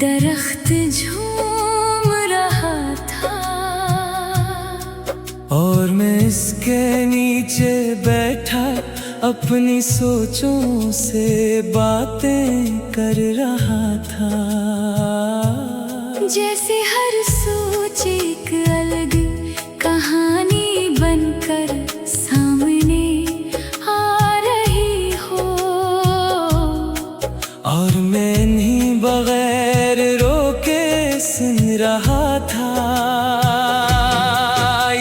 दरख्त झूम रहा था और मैं इसके नीचे बैठा अपनी सोचों से बातें कर रहा था। जैसे हर सोच एक अलग कहानी बनकर सामने आ रही हो, और मैं नहीं बगैर रोके सुन रहा था।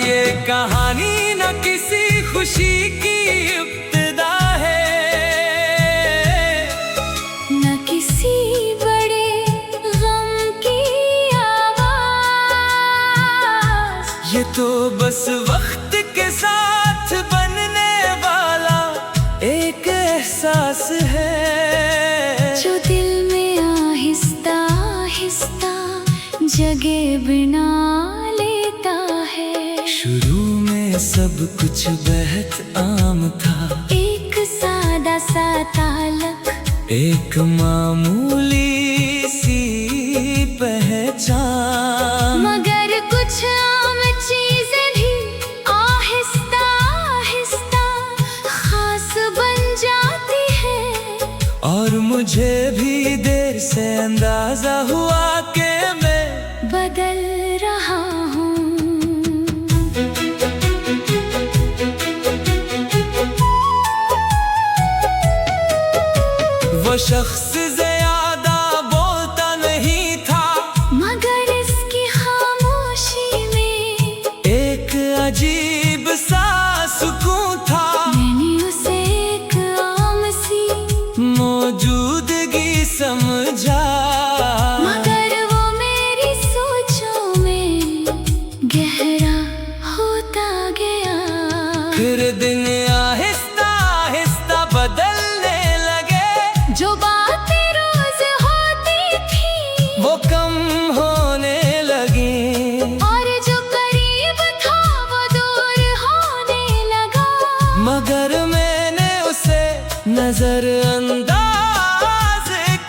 ये कहानी न किसी खुशी की इब्तिदा है, न किसी बड़े गम की आवाज। ये तो बस वक्त के साथ बनने वाला एक एहसास है, जो दिल में आहिस्ता आहिस्ता जगह बना लेता है। शुरू में सब कुछ बेहद आम था, एक सादा सा ताल्लुक, एक मामूली सी पहचान। मगर कुछ आम चीजें भी आहिस्ता आहिस्ता खास बन जाती है। और मुझे भी देर से अंदाजा हुआ कि मैं बदल रहा हूँ। वो शख्स ज्यादा बोलता नहीं था, मगर इसकी खामोशी में एक अजीब सा सुकून था। मैंने उसे एक आम सी मौजूदगी समझा, मगर वो मेरी सोचों में गहरा होता गया। फिर दिन आहिस्ता आहिस्ता बदलने लगे, जो बातें रोज होती थी वो कम होने लगी, और जो करीब था वो दूर होने लगा। मगर मैंने उसे नजरअंदाज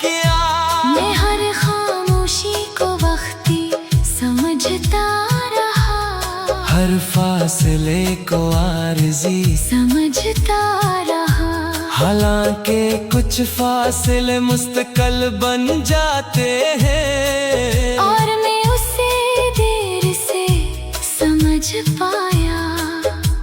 किया। मैं हर खामोशी को वक्ती समझता रहा, हर फासले को आरज़ी समझता रहा। हालांकि कुछ फासले मुस्तकिल बन जाते हैं, और मैं उसे देर से समझ पाया।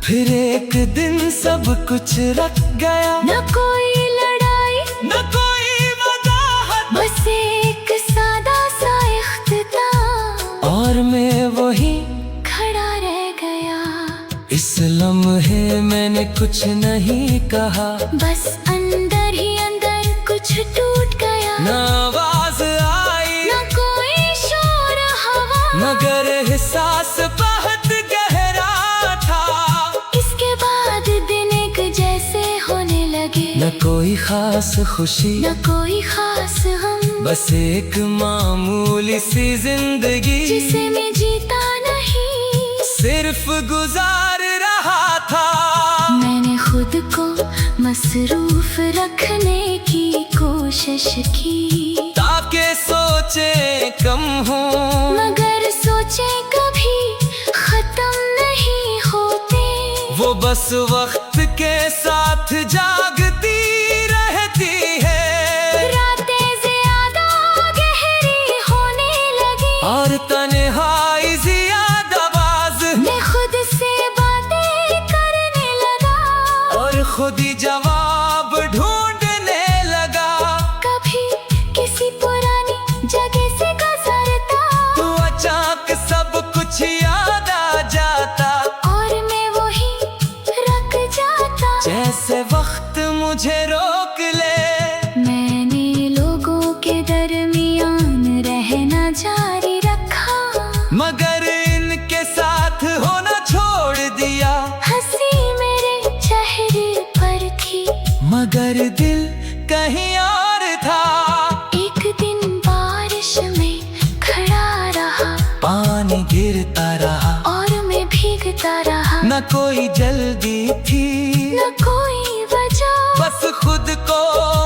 फिर एक दिन सब कुछ रख गया, न कोई लड़ाई न कोई वजाहत, बस एक सादा सा इख्तिताम, और मैं वही खड़ा रह गया। इस लम्हे मैंने कुछ नहीं कहा, बस अंदर ही अंदर कुछ टूट गया। न आवाज आई न कोई शोर हवा, मगर एहसास बहुत गहरा था। इसके बाद दिन एक जैसे होने लगे, न कोई खास खुशी न कोई खास गम, बस एक मामूली सी जिंदगी जिसे मैं जीता नहीं, सिर्फ गुजार रहा था। मैंने खुद को मसरूफ रखने की कोशिश की, ताकि सोचे कम हो, मगर सोचे कभी खत्म नहीं होते। वो बस वक्त के साथ जागती रहती है। रातें ज्यादा गहरी होने लगी, और तन्हाई ज़ियादाबाज़, मैं खुद से बातें करने लगा, और खुद ही जवाब ढूंढने लगा। कभी किसी पुरानी जगह से गुजरता, तो अचानक सब कुछ याद आ जाता, और मैं वही रख जाता। जैसे वक्त मुझे रोक ले। मैंने लोगों के दरमियान रहना जारी रखा, मगर इनके साथ होना छोड़ दिया। हंसी मेरे चेहरे पर थी, मगर दिल कहीं और था। एक दिन बारिश में खड़ा रहा, पानी गिरता रहा, और मैं भीगता रहा। न कोई जल्दी थी, न कोई वजह, बस खुद को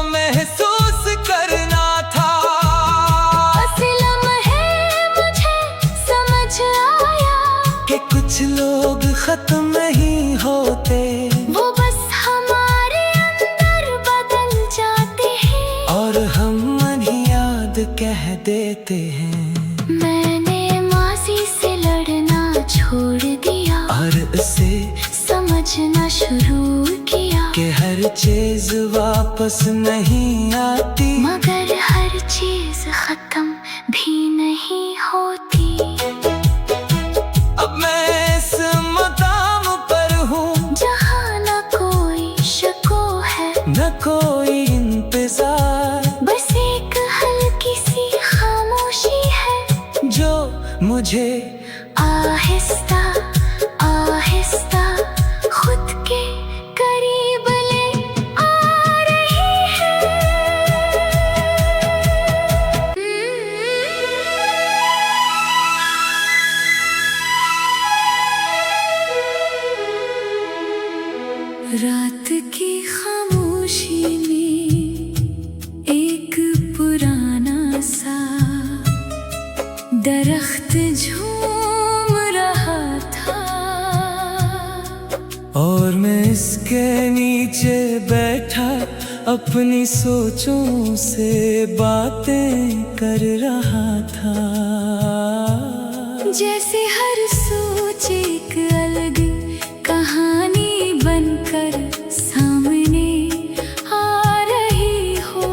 महसूस करना था। असल कह देते हैं। मैंने माजी से लड़ना छोड़ दिया और उसे समझना शुरू किया कि हर चीज वापस नहीं आती, मगर हर चीज खत्म भी नहीं होती। अब मैं इस मकाम पर हूँ जहाँ न कोई शको है न कोई इंतजार, बस एक हल्की सी खामोशी है जो मुझे आहिस्ता आहिस्ता खुद के करीब ले आ रही है। रात की खामोशी में एक पुराना सा दरख्त झूम रहा था, और मैं इसके नीचे बैठा अपनी सोचों से बातें कर रहा था। जैसे हर सोच एक अलग कहानी बनकर सामने आ रही हो,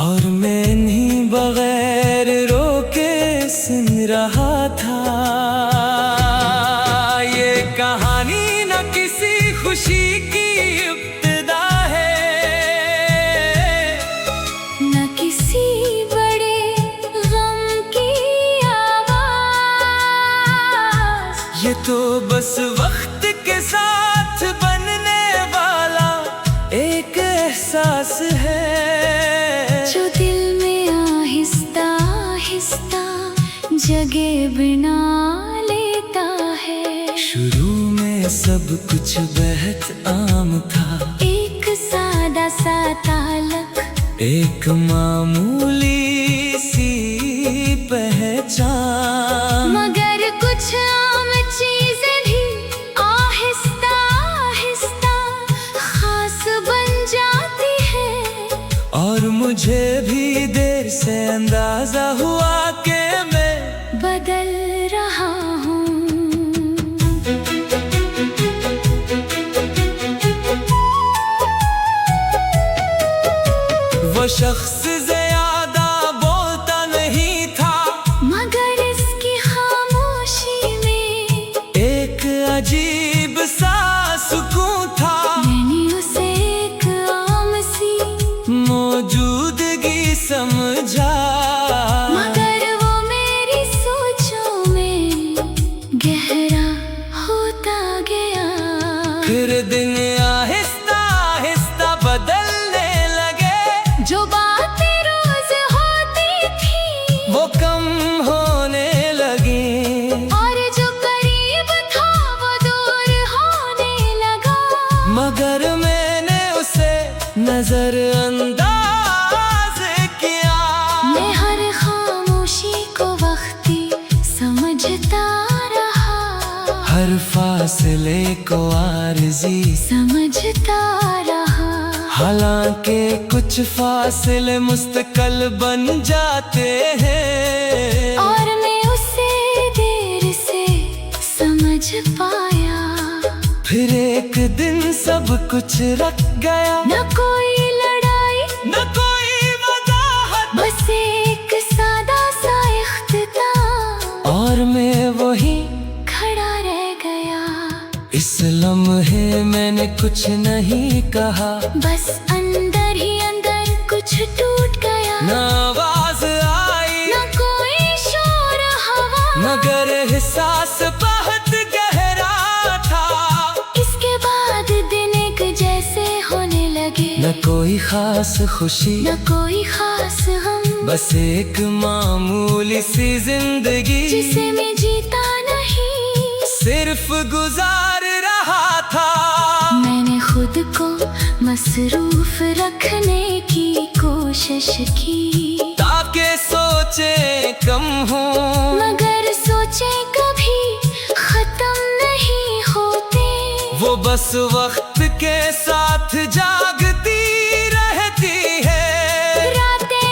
और मैं इन्हीं बगैर रोके सुन रहा था। ये कहानी न किसी खुशी की इब्तिदा है, न किसी बड़े गम की आवाज। ये तो बस वक्त के साथ बनने वाला एक एहसास है, जो दिल में आहिस्ता आहिस्ता जगह बना लेता है। शुरू में सब कुछ बेहद आम था, एक सादा सा ताल्लुक, एक मामूली सी पहचान, मगर कुछ आम चीजें भी आहिस्ता आहिस्ता खास बन जाती है। और मुझे भी देर से अंदाजा हुआ कि मैं बदल रहा हूँ। वो शख्स ज्यादा बोलता नहीं था, मगर इसकी खामोशी में एक अजीब सा सुकून था। मैंने उसे एक आम सी मौजूदगी समझा, मगर वो मेरी सोचों में गहरा होता गया। फिर दिन आहिस्ता आहिस्ता बदलने लगे, जो बातें रोज होती थी वो कम होने लगी, और जो करीब था वो दूर होने लगा। मगर मैंने उसे नजरअंदाज किया। मैं हर खामोशी को वक्ती समझता रहा, हर फासले को आरज़ी समझता रहा। हालांकि कुछ फासले मुस्तकिल बन जाते हैं, और मैं उसे देर से समझ पाया। फिर एक दिन सब कुछ रख गया, न कोई लड़ाई न कोई वजाहत, बस एक सादा सा इख्तिताम, और मैं वही खड़ा रह गया। इस लम्हे मैंने कुछ नहीं कहा, बस अंदर ही अंदर कुछ टूट गया। न आवाज आई न कोई शोर हवा, मगर एहसास बहुत गहरा था। इसके बाद दिन एक जैसे होने लगे, न कोई खास खुशी न कोई खास गम, बस एक मामूली सी जिंदगी जिसे मैं जीता नहीं, सिर्फ गुजार रहा था। मैंने खुद को मसरूफ रखने की कोशिश की, ताकि सोचे कम हो, मगर सोचे कभी खत्म नहीं होते। वो बस वक्त के साथ जागती रहती है। रातें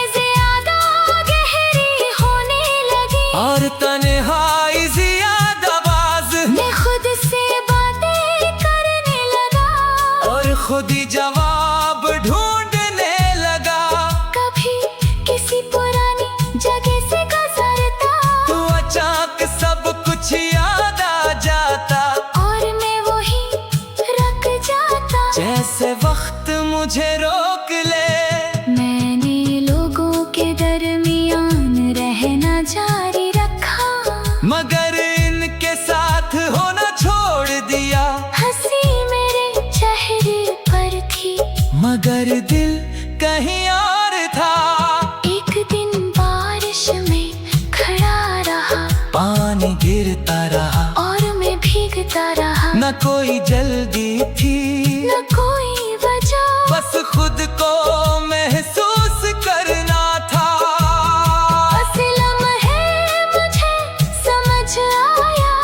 नहीं और था। एक दिन बारिश में खड़ा रहा, पानी गिरता रहा और मैं भीगता रहा। न कोई जल्दी थी न कोई वजह, बस खुद को महसूस करना था। बस लम्हे मुझे समझ आया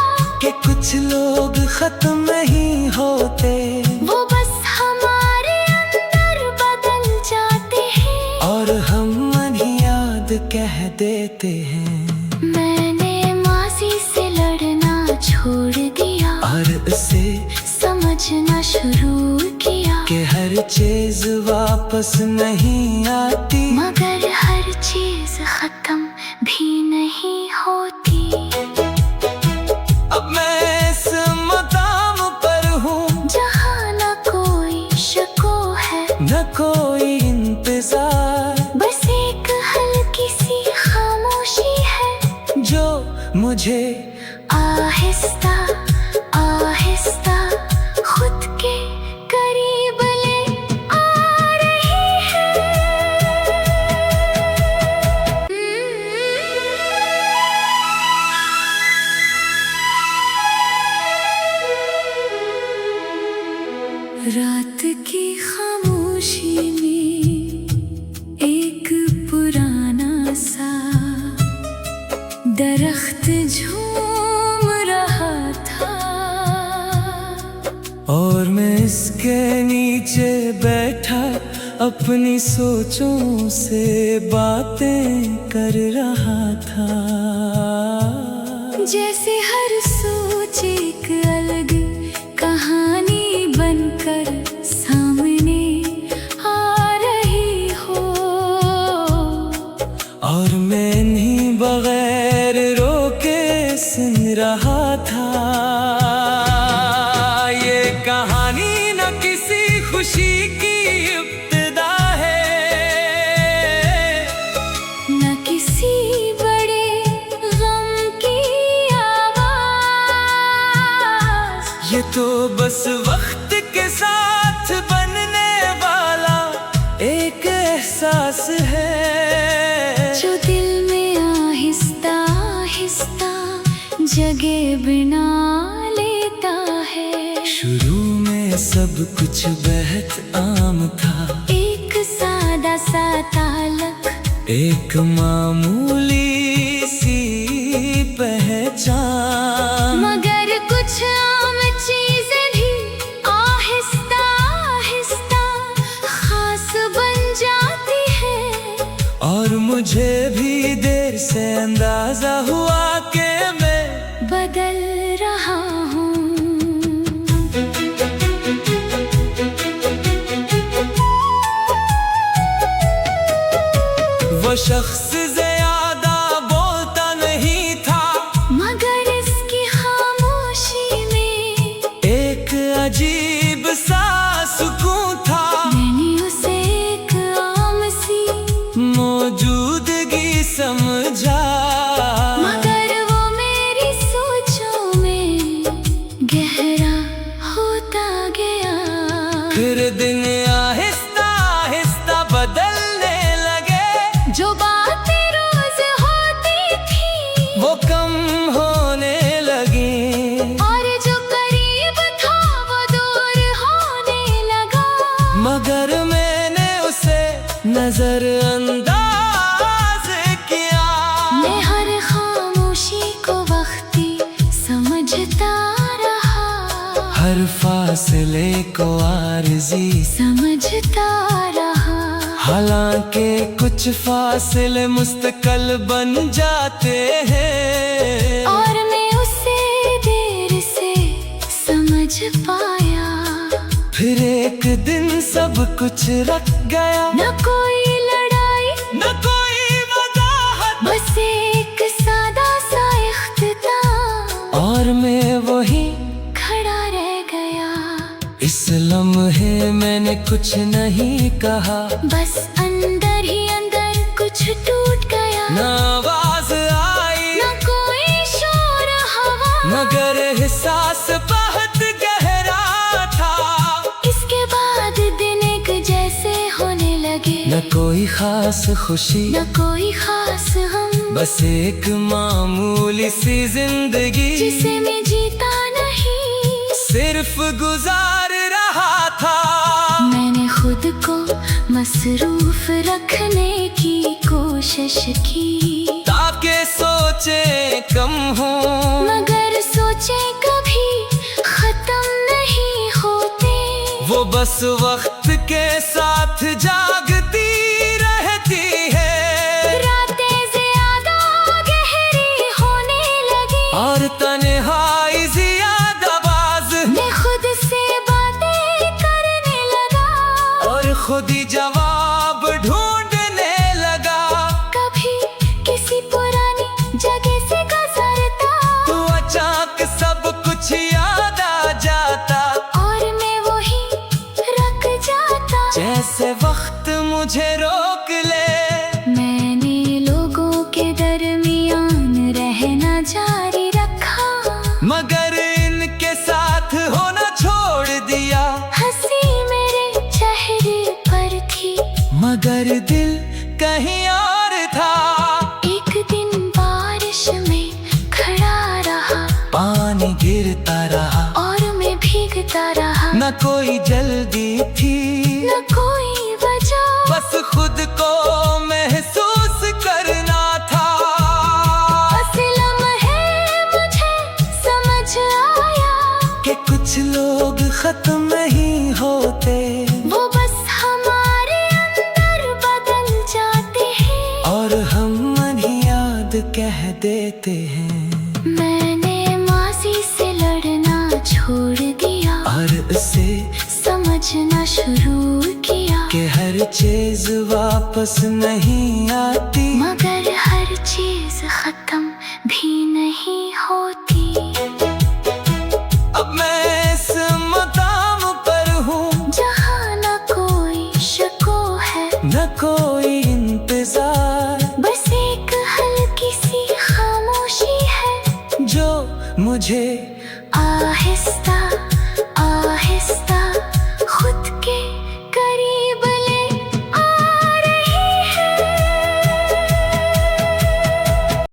कि कुछ लोग खत्म नहीं होते, वो बस हमारे अंदर बदल जाते हैं, और हम मन ही याद कह देते हैं। मैंने माजी से लड़ना छोड़ दिया, और उसे समझना शुरू किया कि हर चीज वापस नहीं आती, मगर हर चीज खत्म भी नहीं होती। अब मैं इस मकाम पर हूँ जहाँ न कोई शको है, न कोई इंतजार, बस एक हल्की सी खामोशी है जो मुझे आहिस्ता आहिस्ता खुद के करीब ले आ रही है। रात की खामोशी में एक पुराना सा दरख्त झूम रहा था, और मैं इसके नीचे बैठा अपनी सोचों से बातें कर रहा था। जैसे हर सोच एक अलग कहानी बनकर सामने आ रही हो, और मैं इन्हीं बगैर रोके सुन रहा था। ये कहानी न किसी खुशी की इब्तिदा है, न किसी बड़े गम की आवाज। ये तो बस वक्त के साथ बनने वाला एक एहसास है, जो दिल में आहिस्ता आहिस्ता जगह बना लेता है। शुरू में सब कुछ बेहद आम था, एक सादा सा ताल्लुक, एक मामूली सी पहचान, मगर कुछ आम चीजें भी आहिस्ता आहिस्ता खास बन जाती है। और मुझे भी देर से अंदाजा हुआ कि मैं बदल रहा हूँ। वो शख्स ज्यादा बोलता नहीं था, मगर इसकी खामोशी में एक अजीब सा सुकून था। मैंने उसे एक आम सी मौजूदगी समझा, मगर वो मेरी सोचों में गहरा होता गया। फिर दिन आहिस्ता आहिस्ता बदलने लगे, जो बातें रोज होती थी वो कम होने लगी, और जो करीब था वो दूर होने लगा। मगर मैंने उसे नजरअंदाज किया। मैं हर खामोशी को वक्ती समझता रहा, हर फासले को आरज़ी समझता रहा। हालांकि कुछ फासले मुस्तकिल बन जाते हैं, और मैं उसे देर से समझ पाया। फिर एक दिन सब कुछ रख गया, न कोई लड़ाई न कोई वजाहत, बस एक सादा सा इख्तिताम, और मैं वही खड़ा रह गया। इस लम्हे मैंने कुछ नहीं कहा, बस अंदर ही अंदर कुछ टूट गया। न आवाज आई न कोई शोर हवा, मगर एहसास बहुत गहरा था। इसके बाद दिन एक जैसे होने लगे, न कोई खास खुशी न कोई खास हम, बस एक मामूली सी जिंदगी जिसे मैं जीता नहीं, सिर्फ गुजार रहा था। मैंने खुद को मसरूफ रखने की कोशिश की, ताकि सोचे कम हो, मगर सोचे कभी खत्म नहीं होते। वो बस वक्त के साथ जागती रहती है, रातें ज्यादा गहरी होने लगी और तन्हाई ज्यादा बाज, मैं खुद से बातें करने लगा, और खुद ही जवाब ढूंढने लगा। कभी किसी पुरानी जगह से गुजरता, तो अचानक सब कुछ याद आ जाता, और मैं वही रख जाता। जैसे वक्त मुझे रोक ले। मैंने लोगों के दरमियान रहना जारी रखा, मगर इनके साथ होना छोड़ दिया। हंसी मेरे चेहरे पर थी, मगर दिल कहीं और था। एक दिन बारिश में खड़ा रहा, पानी गिरता रहा, और मैं भीगता रहा। न कोई जल्दी थी, न कोई वजह, बस खुद को महसूस करना था। बस लम्हे मुझे समझ आया कि कुछ लोग खत्म नहीं होते, वो बस हमारे अंदर बदल जाते हैं, और हम मन ही याद कह देते हैं। मैंने माजी से लड़ना छोड़ दिया, और उसे समझना शुरू किया कि हर चीज वापस नहीं आती, मगर हर चीज खत्म भी नहीं होती। अब मैं इस मकाम पर हूँ जहाँ न कोई शको है, न कोई इंतजार, बस एक हल्की सी खामोशी है जो मुझे आहिस्ता आहिस्ता